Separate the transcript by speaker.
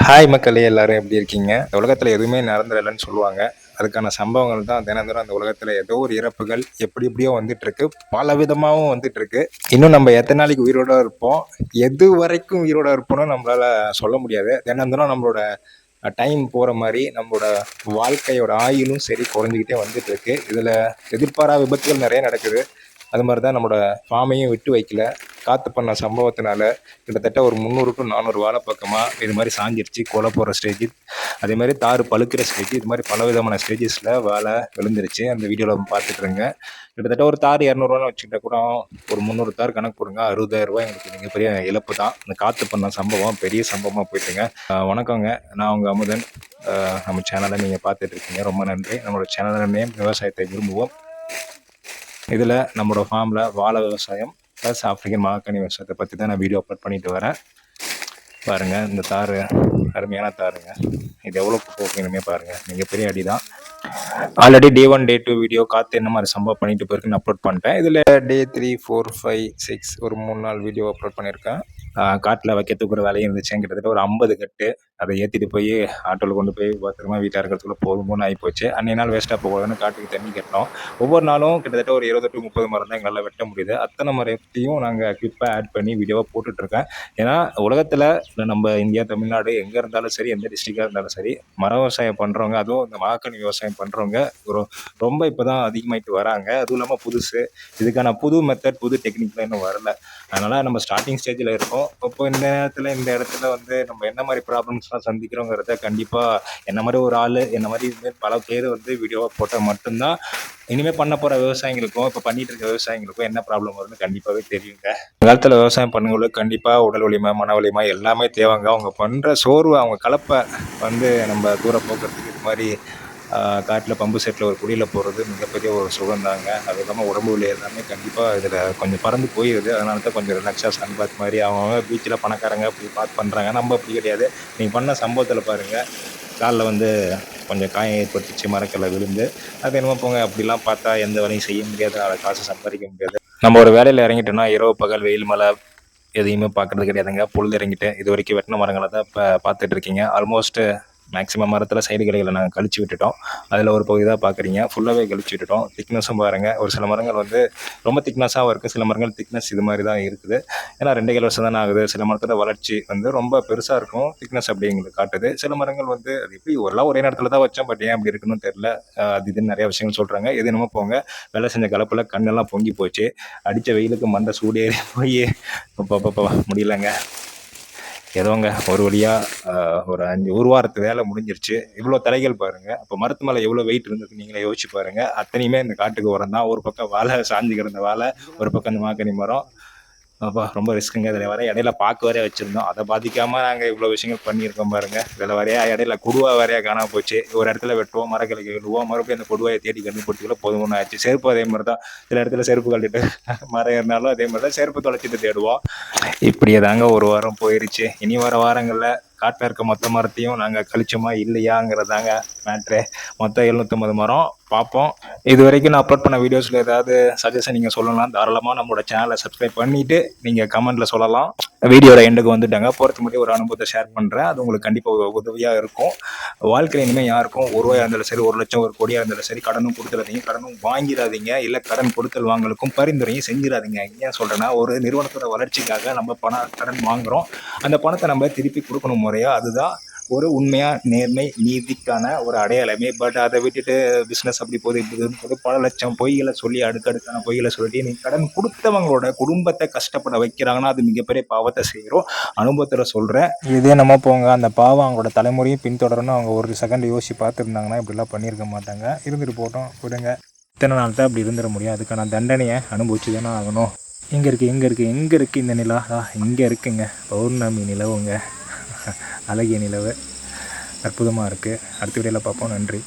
Speaker 1: Hi மக்களே, எல்லாரும் எப்படி இருக்கீங்க? இந்த உலகத்துல எதுவுமே நிரந்தரம் சொல்லுவாங்க. அதுக்கான சம்பவங்கள் தான் தினம் தினம் அந்த உலகத்துல ஏதோ ஒரு இறப்புகள் எப்படி எப்படியோ வந்துட்டு இருக்கு. பல விதமாவும் வந்துட்டு இருக்கு. இன்னும் நம்ம எத்தனை நாளைக்கு உயிரோட இருப்போம், எது வரைக்கும் உயிரோட இருப்போம்னு நம்மளால சொல்ல முடியாது. தினம் தினம் நம்மளோட டைம் போற மாதிரி நம்மளோட வாழ்க்கையோட ஆயுளும் சரி குறைஞ்சிக்கிட்டே வந்துட்டு இருக்கு. இதுல எதிர்பாராத விபத்துகள் நிறைய நடக்குது. அது மாதிரி தான் நம்மளோட ஃபார்மையும் விட்டு வைக்கல. காத்து பண்ண சம்பவத்தினால கிட்டத்தட்ட ஒரு 300 டு 400 வாழை பக்கமாக இது மாதிரி சாஞ்சிருச்சு, கொலை போகிற ஸ்டேஜ். அதே மாதிரி தார் பழுக்கிற ஸ்டேஜ், இது மாதிரி பல விதமான ஸ்டேஜஸில் வாழை விழுந்துருச்சு. அந்த வீடியோவில் பார்த்துட்டு இருங்க. கிட்டத்தட்ட ஒரு தார் 200ரூவான்னு வச்சுக்கிட்ட கூட ஒரு 300 தார் கணக்கு போடுங்க, 60,000 எங்களுக்கு மிகப்பெரிய இழப்பு தான். இந்த காத்து பண்ண சம்பவம் பெரிய சம்பவமாக போயிட்டுங்க. வணக்கங்க, நான் உங்கள் அமுதன். நம்ம சேனலை நீங்கள் பார்த்துட்டு இருக்கீங்க, ரொம்ப நன்றி. நம்மளோட சேனல் நேம் விவசாயத்தை விரும்புவோம். இதில் நம்மளோட ஃபார்மில் வாழை விவசாயம் ப்ளஸ் ஆஃப்ரிக்கன் மாகாணி விவசாயத்தை பற்றி தான் நான் வீடியோ அப்லோட் பண்ணிட்டு வரேன். பாருங்கள், இந்த தார் அருமையான தாருங்க. இது எவ்வளோ போக்கணுமே பாருங்கள், மிகப்பெரிய அடி தான். ஆல்ரெடி டே 1 டே 2 வீடியோ காற்று என்ன மாதிரி சம்பவம் பண்ணிட்டு போயிருக்குன்னு அப்லோட் பண்ணிட்டேன். இதில் டே 3 4 5 6 ஒரு 3 நாள் வீடியோ அப்லோட் பண்ணியிருக்கேன். காட்டில் வைக்க தூக்குற வேலையும் இருந்துச்சு. கிட்டத்தட்ட ஒரு 50 கட்டு அதை ஏற்றிட்டு போய் ஆட்டோவில் கொண்டு போய் பத்திரமா வீட்டில் இருக்கிறதுக்குள்ள போதுமோன்னு ஆகிப்போச்சு. அன்றைய நாள் வேஸ்ட்டாக போகக்கூடாதுன்னு காட்டுக்கு தண்ணி கட்டணும். ஒவ்வொரு நாளும் கிட்டத்தட்ட ஒரு 20 to 30 மரம் தான் எங்களால் வெட்ட முடியுது. அத்தனை மரத்தையும் நாங்கள் கிளிப்பாக ஆட் பண்ணி வீடியோவாக போட்டுட்ருக்கேன். ஏன்னா உலகத்தில் நம்ம இந்தியா, தமிழ்நாடு எங்கே இருந்தாலும் சரி, எந்த டிஸ்ட்ரிக்டாக இருந்தாலும் சரி, மர விவசாயம் பண்ணுறவங்க, அதுவும் இந்த மாகாணி விவசாயம் பண்ணுறவங்க ரொம்ப இப்போ தான் அதிகமாகிட்டு வராங்க. அதுவும் இல்லாமல் புதுசு, இதுக்கான புது மெத்தட், புது டெக்னிக்லாம் இன்னும் வரல. அதனால் நம்ம ஸ்டார்டிங் ஸ்டேஜில் இருக்கோம். இப்போ இந்த நேரத்தில் இந்த இடத்துல வந்து நம்ம என்ன மாதிரி ப்ராப்ளம்ஸ்லாம் சந்திக்கிறோங்கிறத கண்டிப்பாக என்ன மாதிரி ஒரு ஆள், என்ன மாதிரி இதுமாரி பல பேர் வந்து வீடியோவாக போட்டால் மட்டும்தான் இனிமேல் பண்ண போகிற விவசாயிகளுக்கும், இப்போ பண்ணிட்டு இருக்க விவசாயிகளுக்கும் என்ன ப்ராப்ளம் வரும்னு கண்டிப்பாகவே தெரியுங்க. இந்த காலத்தில் விவசாயம் பண்ணுறவங்களுக்கு கண்டிப்பாக உடல் வலிமை, மன வலிமை எல்லாமே தேவைங்க. அவங்க பண்ணுற சோர்வு, அவங்க கலப்பை வந்து நம்ம தூரம் போக்குறதுக்கு இது மாதிரி காட்டில் பம்பு செட்டில் ஒரு குடியில் போகிறது மிகப்பெரிய ஒரு சுகந்தாங்க. அது இல்லாமல் உடம்பு வலி எல்லாமே கண்டிப்பாக இதில் கொஞ்சம் பறந்து போயிடுது. அதனால தான் கொஞ்சம் ரிலாக்ஸாக சன் பாத் மாதிரி அவங்க பீச்சில் பணக்காரங்க அப்படி பார்த்து பண்ணுறாங்க. நம்ம அப்படி கிடையாது. நீங்கள் பண்ண சம்பவத்தில் பாருங்கள், காலில் வந்து கொஞ்சம் காயம் ஏற்பட்டுச்சு, மரக்கல்ல விழுந்து. அது என்னமோ போங்க, அப்படிலாம் பார்த்தா எந்த வேலையும் செய்ய முடியாது, அதை காசு சம்பாதிக்க முடியாது. நம்ம ஒரு வேலையில் இறங்கிட்டோம்னா இரவு பகல் வெயில் மழை எதையுமே பார்க்குறது கிடையாதுங்க. பொழுது இறங்கிட்டு இது வரைக்கும் வெட்டின மரங்களை தான் இப்போ பார்த்துட்டு இருக்கீங்க. ஆல்மோஸ்ட்டு மேக்ஸிமம் மரத்தில் சைடு கடைகளை நாங்கள் கழிச்சு விட்டுட்டோம். அதில் ஒரு பகுதி தான் பார்க்குறீங்க, ஃபுல்லாகவே கழிச்சு விட்டுட்டோம். திக்னஸும் பாருங்கள், ஒரு சில மரங்கள் வந்து ரொம்ப திக்னஸாகவும் இருக்குது, சில மரங்கள் திக்னஸ் இது மாதிரி தான் இருக்குது. ஏன்னா 2 வருஷம் தானே ஆகுது. சில மரத்தோட வளர்ச்சி வந்து ரொம்ப பெருசாக இருக்கும், திக்னஸ் அப்படி எங்களுக்கு காட்டுது. சில மரங்கள் வந்து அது எப்படி எல்லாம் ஒரே நேரத்தில் தான் வச்சோம், பட் ஏன் அப்படி இருக்குன்னு தெரில. அது இதுன்னு நிறைய விஷயங்கள் சொல்கிறாங்க. எது என்னமோ போங்க, வேலை செஞ்ச கலப்பில் கண்ணெல்லாம் பொங்கி போச்சு. அடித்த வெயிலுக்கு மண்டை சூடேறி போய் இப்போ முடியலைங்க. ஏதோங்க ஒரு வழியாக ஒரு ஒரு வாரத்து வேலை முடிஞ்சிருச்சு. இவ்வளோ தலைகள் பாருங்கள். அப்போ மரத்து மேலே எவ்வளோ வெயிட் இருந்தது நீங்களே யோசிச்சு பாருங்கள். அத்தனையுமே இந்த காட்டுக்கு உரம் தான். ஒரு பக்கம் வாழை சாஞ்சு கிடந்த வாழை, ஒரு பக்கம் இந்த மாங்கனி மரம். அப்பா ரொம்ப ரிஸ்க்குங்க. இதில் வர இடையில பாக்கு வரைய வச்சுருந்தோம், அதை பாதிக்காமல் நாங்கள் இவ்வளோ விஷயங்கள் பண்ணியிருக்கோம் பாருங்கள். இதில் வரையா இடையில கொடுவா வரையா காணாம போச்சு. ஒரு இடத்துல வெட்டுவோம், மரக்கிளைக்கு விடுவோம், மறுபடியும் அந்த கொடுவாயை தேடி கண்டுபிடிச்சிக்கல போதும்னு ஆயிடுச்சு. செருப்பு அதே மாதிரி தான். சில இடத்துல செருப்பு கழட்டிட்டு மரம் ஏறினாலும் அதே மாதிரி தான் செருப்பு தொலைச்சிட்டு தேடுவோம். இப்படியே தாங்க ஒரு வாரம் போயிடுச்சு. இனி வர வாரங்களில் காட்டில் இருக்க மொத்த மரத்தையும் நாங்கள் கழிச்சோமா இல்லையாங்கிறதாங்க மேட்ரு. மொத்தம் 750 மரம் பார்ப்போம். இது வரைக்கும் நான் அப்லோட் பண்ண வீடியோஸில் ஏதாவது சஜஷன் நீங்கள் சொல்லலாம், தாராளமாக நம்மளோட சேனலை சப்ஸ்கிரைப் பண்ணிவிட்டு நீங்கள் கமெண்ட்டில் சொல்லலாம். வீடியோட எண்டுக்கு வந்துட்டாங்க, போகிறதுக்கு முன்னாடி ஒரு அனுபவத்தை ஷேர் பண்ணுறேன். அது உங்களுக்கு கண்டிப்பாக உதவியாக இருக்கும். வாழ்க்கையில் இனிமேல் யாருக்கும் 1 ரூபாயாக இருந்தாலும் சரி, 1 லட்சம், 1 கோடியாக இருந்தாலும் சரி, கடனும் கொடுத்துடாதீங்க, கடனும் வாங்கிடாதீங்க, இல்லை கடன் கொடுத்தல் வாங்கலுக்கும் பரிந்துரையும் செஞ்சிடாதீங்க. ஏன் சொல்கிறேன்னா, ஒரு நிறுவனத்தோட வளர்ச்சிக்காக நம்ம கடன் வாங்குகிறோம். அந்த பணத்தை நம்ம திருப்பி கொடுக்கணும் முறையாக. அதுதான் ஒரு உண்மையாக நேர்மை நீதிக்கான ஒரு அடையாளமே. பட் அதை விட்டுட்டு பிஸ்னஸ் அப்படி போகுது இப்படி போது பல லட்சம் பொய்களை சொல்லி அடுக்கடுக்கான பொய்களை சொல்லிட்டு நீ கடன் கொடுத்தவங்களோட குடும்பத்தை கஷ்டப்பட வைக்கிறாங்கன்னா அது மிகப்பெரிய பாவத்தை செய்கிறோம். அனுபவத்தில் சொல்கிறேன். இதே நம்ம போங்க, அந்த பாவம் அவங்களோட தலைமுறையும் பின்தொடரணும். அவங்க ஒரு செகண்ட் யோசிச்சு பார்த்துருந்தாங்கன்னா இப்படிலாம் பண்ணியிருக்க மாட்டாங்க. இருந்துட்டு போட்டோம், விடுங்க. இத்தனை நாள் தான் அப்படி இருந்துட முடியும். அதுக்கான தண்டனையை அனுபவிச்சு தானே ஆகணும். எங்கே இருக்குது இந்த நிலா? இங்கே இருக்குங்க, பௌர்ணமி நிலவுங்க. அழகிய நிலவு, அற்புதமாக இருக்குது. அடுத்த வீடியோவில் பார்ப்போம். நன்றி.